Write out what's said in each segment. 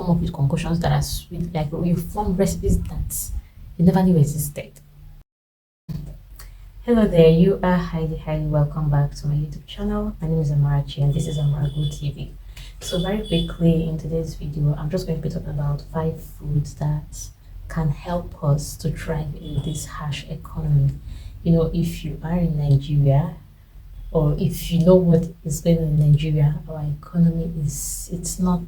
come up with concoctions that are sweet, like you form recipes that you never knew existed. Hello there, you are highly welcome back to my YouTube channel. My name is Amarachi and this is Amarago TV. So very quickly in today's video, I'm just going to be talking about 5 foods that can help us to thrive in this harsh economy. You know, if you are in Nigeria, or if you know what is going on in Nigeria, our economy is, it's never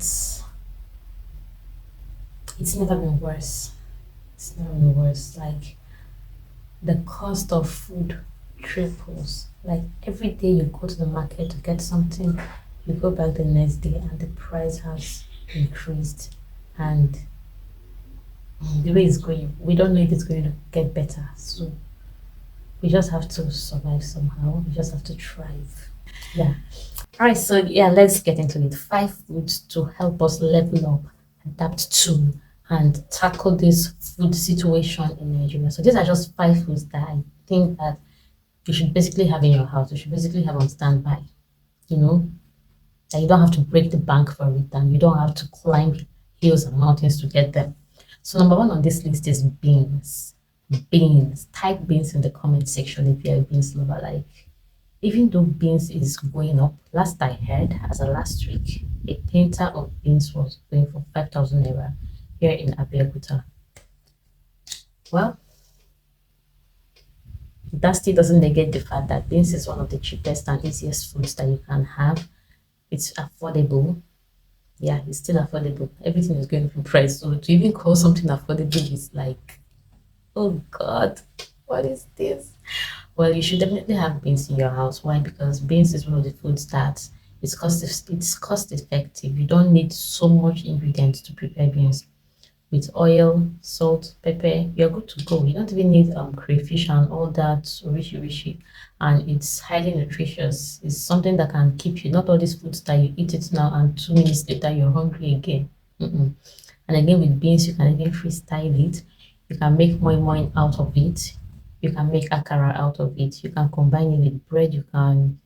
been worse. It's never been worse. Like, the cost of food triples. Like, every day you go to the market to get something, you go back the next day and the price has increased. And the way it's going, we don't know if it's going to get better. So we just have to survive somehow. We just have to thrive. Yeah. All right. So yeah, let's get into it. 5 foods to help us level up, adapt to, and tackle this food situation in Nigeria. So these are just 5 foods that I think that you should basically have in your house. You should basically have on standby. You know, that you don't have to break the bank for it, and you don't have to climb hills and mountains to get them. So number one on this list is beans. Beans. Type beans in the comment section if you're a beans lover. Like, even though beans is going up, last I heard, as of last week, a painter of beans was going for 5,000 naira here in Abeokuta. Well, that still doesn't negate the fact that beans is one of the cheapest and easiest foods that you can have. It's affordable. Yeah, it's still affordable. Everything is going for price. So to even call something affordable is like, oh God, what is this? Well, you should definitely have beans in your house. Why? Because beans is one of the foods that it's cost effective. You don't need so much ingredients to prepare beans. With oil, salt, pepper, you're good to go. You don't even need crayfish and all that rishi, and it's highly nutritious. It's something that can keep you, not all these foods that you eat it now and 2 minutes later you're hungry again. Mm-mm. And again, with beans, you can even freestyle it. You can make moi out of it. You can make akara out of it. You can combine it with bread. You can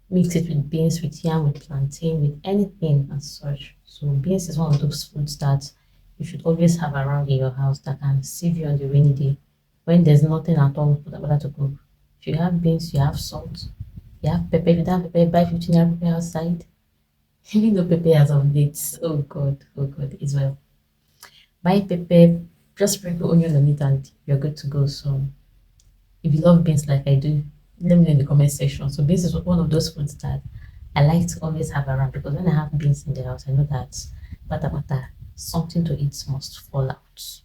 mix it with beans, with yam, with plantain, with anything as such. So beans is one of those foods that you should always have around in your house that can save you on the rainy day when there's nothing at all for that to cook. If you have beans, you have salt, you have pepper. If you don't have pepper, buy 15 naira pepper outside. Even though pepper has of late, oh God, as well. Buy pepper, just sprinkle onion on it, and you're good to go. So if you love beans like I do, let me know in the comment section. So beans is one of those foods that I like to always have around, because when I have beans in the house, I know that bata something to eat must fall out.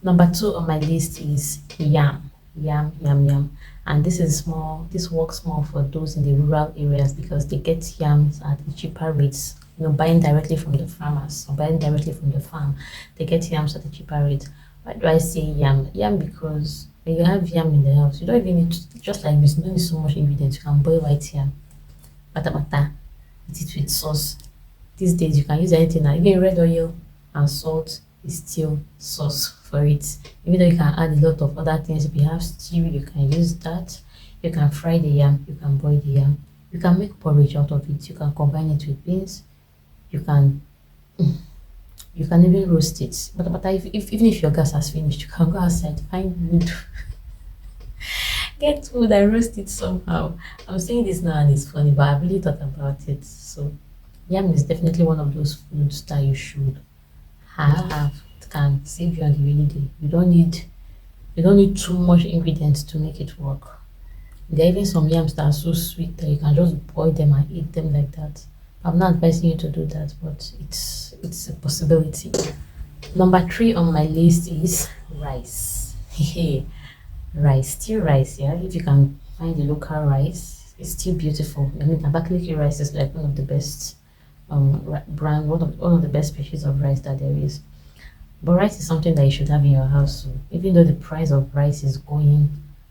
Number 2 on my list is yam. Yam. And this is small, this works more for those in the rural areas because they get yams at cheaper rates. You know, buying directly from the farmers or buying directly from the farm, they get yams at a cheaper rate. Why do I say yam? Yam because when you have yam in the house, you don't even need to, just like this, you don't need so much ingredients. You can boil white yam, bata, eat it with sauce. These days you can use anything now, even red oil and salt is still sauce for it. Even though you can add a lot of other things, if you have stew, you can use that. You can fry the yam, you can boil the yam, you can make porridge out of it, you can combine it with beans, you can even roast it. But even if your gas has finished, you can go outside, find wood, get wood and roast it somehow. I'm saying this now and it's funny, but I really thought about it. So yam is definitely one of those foods that you should have. It can save you on the rainy day. You don't need too much ingredients to make it work. There are even some yams that are so sweet that you can just boil them and eat them like that. I'm not advising you to do that, but it's a possibility. Number 3 on my list is rice. Rice, still rice, yeah. If you can find the local rice, it's still beautiful. I mean, Abakaliki rice is like one of the best brand, one of the best species of rice that there is. But rice is something that you should have in your house. So even though the price of rice is going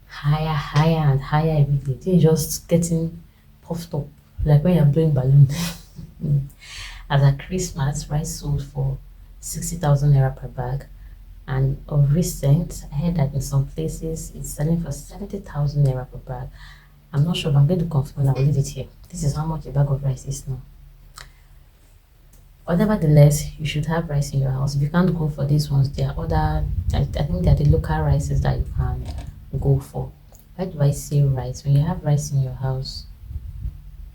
higher and higher every day, it's just getting puffed up like when you're blowing balloon. As at Christmas, rice sold for 60,000 naira per bag, and of recent, I heard that in some places it's selling for 70,000 naira per bag. I'm not sure, but I'm going to confirm. I'll leave it here. This is how much a bag of rice is now. But nevertheless, you should have rice in your house. If you can't go for these ones, there are other, I think there are the local rices that you can go for. Why do I say rice? When you have rice in your house,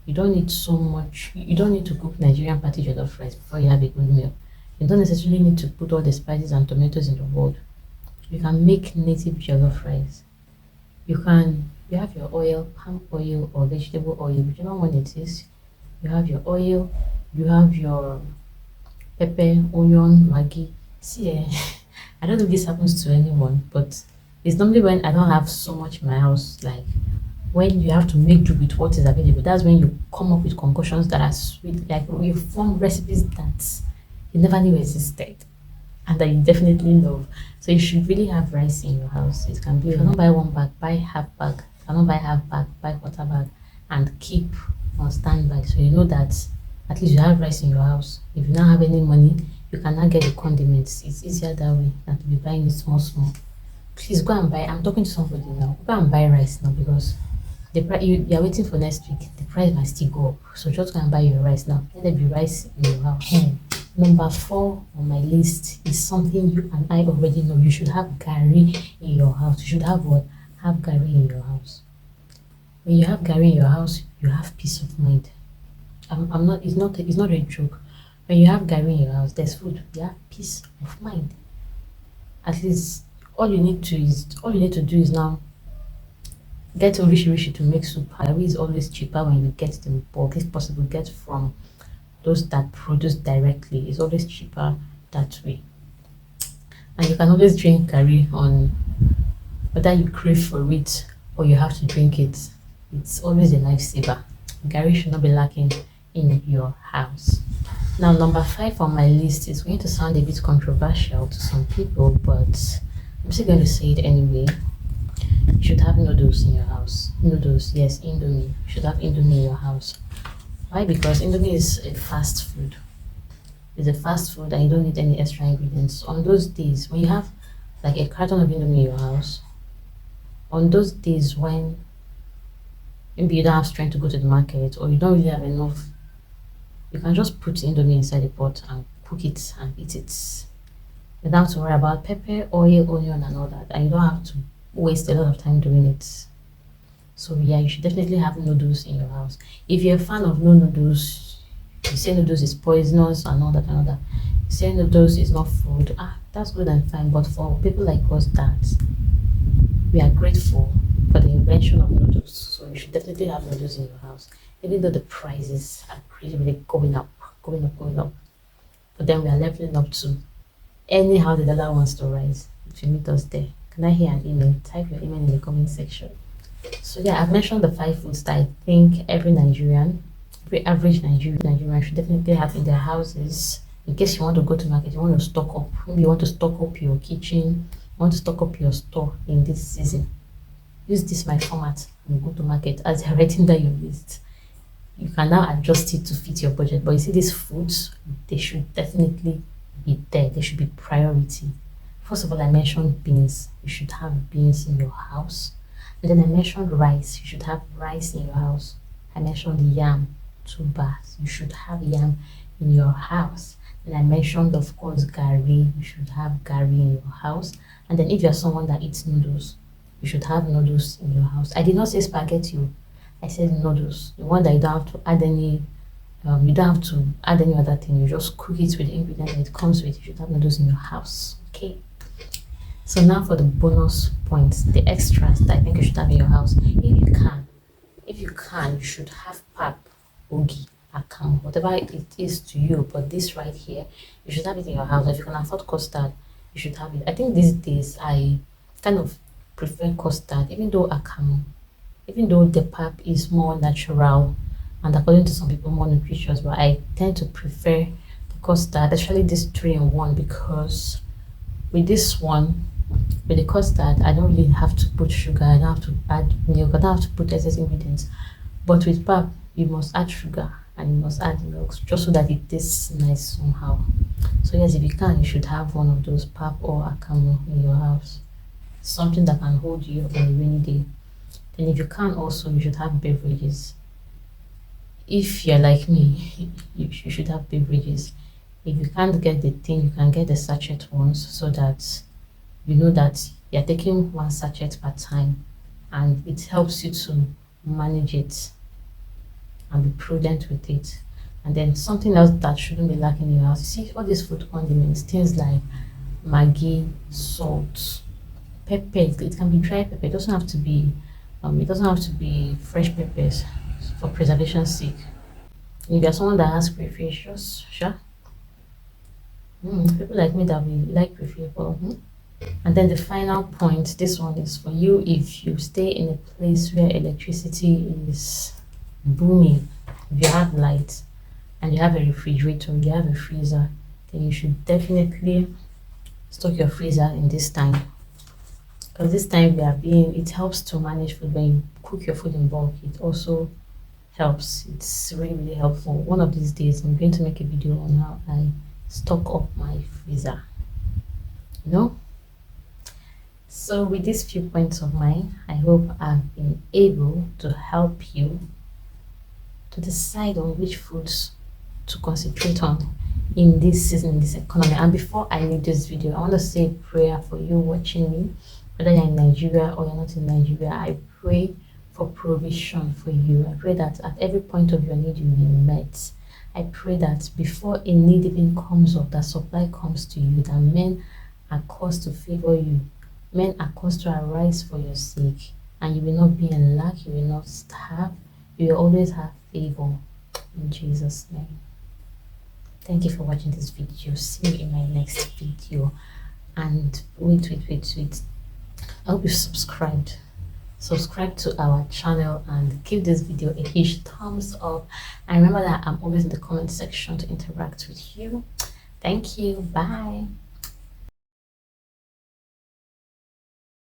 you don't need so much, you don't need to cook Nigerian party jollof rice before you have a good meal. You don't necessarily need to put all the spices and tomatoes in the world. You can make native jollof rice. You have your oil, palm oil or vegetable oil, whichever one it is. You have your oil, you have your pepper, onion, maggi. See, I don't know if this happens to anyone, but it's normally when I don't have so much in my house, like when you have to make do with what is available. That's when you come up with concoctions that are sweet, like you form recipes that you never knew existed and that you definitely love. So you should really have rice in your house. It can be, if you cannot buy one bag, buy half bag. If you cannot buy half bag, buy quarter bag and keep on standby. So you know that at least you have rice in your house. If you don't have any money, you cannot get the condiments. It's easier that way than to be buying it small small. Please go and buy. I'm talking to somebody now. Go and buy rice now because the price you are waiting for next week. The price might still go up. So just go and buy your rice now. Let there be rice in your house. Number 4 on my list is something you and I already know. You should have gari in your house. You should have what? Have gari in your house. When you have gari in your house, you have peace of mind. I'm not. It's not a joke. When you have gari in your house, there's food. You have peace of mind. At least all you need to do is now get rishi to make soup. Gari is always cheaper when you get the bulk. If possible, get from those that produce directly. It's always cheaper that way. And you can always drink curry on whether you crave for it or you have to drink it. It's always a lifesaver. Gary should not be lacking in your house. Now, number 5 on my list is going to sound a bit controversial to some people, but I'm still going to say it anyway. You should have noodles in your house. Noodles, yes, Indomie. You should have Indomie in your house. Why? Because Indomie is a fast food. It's a fast food and you don't need any extra ingredients. On those days when you have like a carton of Indomie in your house, on those days when maybe you don't have strength to go to the market or you don't really have enough, you can just put Indomie inside the pot and cook it and eat it. You don't have to worry about pepper, oil, onion, and all that, and you don't have to waste a lot of time doing it. So yeah, you should definitely have noodles in your house. If you're a fan of no noodles, you say noodles is poisonous and all that and all that. You say noodles is not food. That's good and fine. But for people like us that we are grateful for the invention of noodles, so you should definitely have noodles in your house. Even though the prices are really going up, going up, going up. But then we are leveling up to anyhow the dollar wants to rise. If you meet us there, can I hear an email? Type your email in the comment section. So yeah, I've mentioned the 5 foods that I think every Nigerian, every average Nigerian should definitely have in their houses in case you want to go to market, you want to stock up. Maybe you want to stock up your kitchen, you want to stock up your store in this season. Use this my format and go to market as you're writing down your list. You can now adjust it to fit your budget. But you see these foods, they should definitely be there. They should be priority. First of all, I mentioned beans. You should have beans in your house. And then I mentioned rice. You should have rice in your house. I mentioned yam, tubers. You should have yam in your house. And I mentioned, of course, gari. You should have gari in your house. And then if you're someone that eats noodles, you should have noodles in your house. I did not say spaghetti. I said noodles. The one that you don't have to add any you don't have to add any other thing. You just cook it with the ingredients that it comes with. You should have noodles in your house. Okay. So now for the bonus points, the extras that I think you should have in your house. If you can, you should have pap, ogi, akam, whatever it is to you. But this right here, you should have it in your house. If you can afford custard, you should have it. I think these days I kind of prefer custard, even though the pap is more natural and according to some people more nutritious, but I tend to prefer the custard, especially this 3-in-1, because with this one, with the custard, I don't really have to put sugar, I don't have to add milk, I don't have to put excess ingredients. But with pap, you must add sugar and you must add milk just so that it tastes nice somehow. So yes, if you can, you should have one of those pap or akamu in your house. Something that can hold you up on a rainy day. Then if you can also, you should have beverages. If you're like me, you should have beverages. If you can't get the thing, you can get the sachet ones, so that you know that you're taking one sachet per time, and it helps you to manage it and be prudent with it. And then something else that shouldn't be lacking in your house, you see all these food condiments, things like Maggi, salt, pepper. It can be dry pepper. It doesn't have to be fresh peppers for preservation's sake. If you're someone that has preference, sure. People like me that we like prefer, but and then the final point, this one is for you if you stay in a place where electricity is booming, if you have light and you have a refrigerator, you have a freezer, then you should definitely stock your freezer in this time. Because this time it helps to manage food. When you cook your food in bulk, it also helps. It's really, really helpful. One of these days, I'm going to make a video on how I stock up my freezer. You know? So with these few points of mine, I hope I've been able to help you to decide on which foods to concentrate on in this season, in this economy. And before I leave this video, I want to say a prayer for you watching me, whether you're in Nigeria or you're not in Nigeria. I pray for provision for you. I pray that at every point of your need you will be met. I pray that before a need even comes up, that supply comes to you, that men are caused to favor you. Men are caused to arise for your sake, and you will not be in lack, you will not starve, you will always have favor. In Jesus' name. Thank you for watching this video. See you in my next video. And wait. I hope you subscribed. Subscribe to our channel and give this video a huge thumbs up. And remember that I'm always in the comment section to interact with you. Thank you. Bye.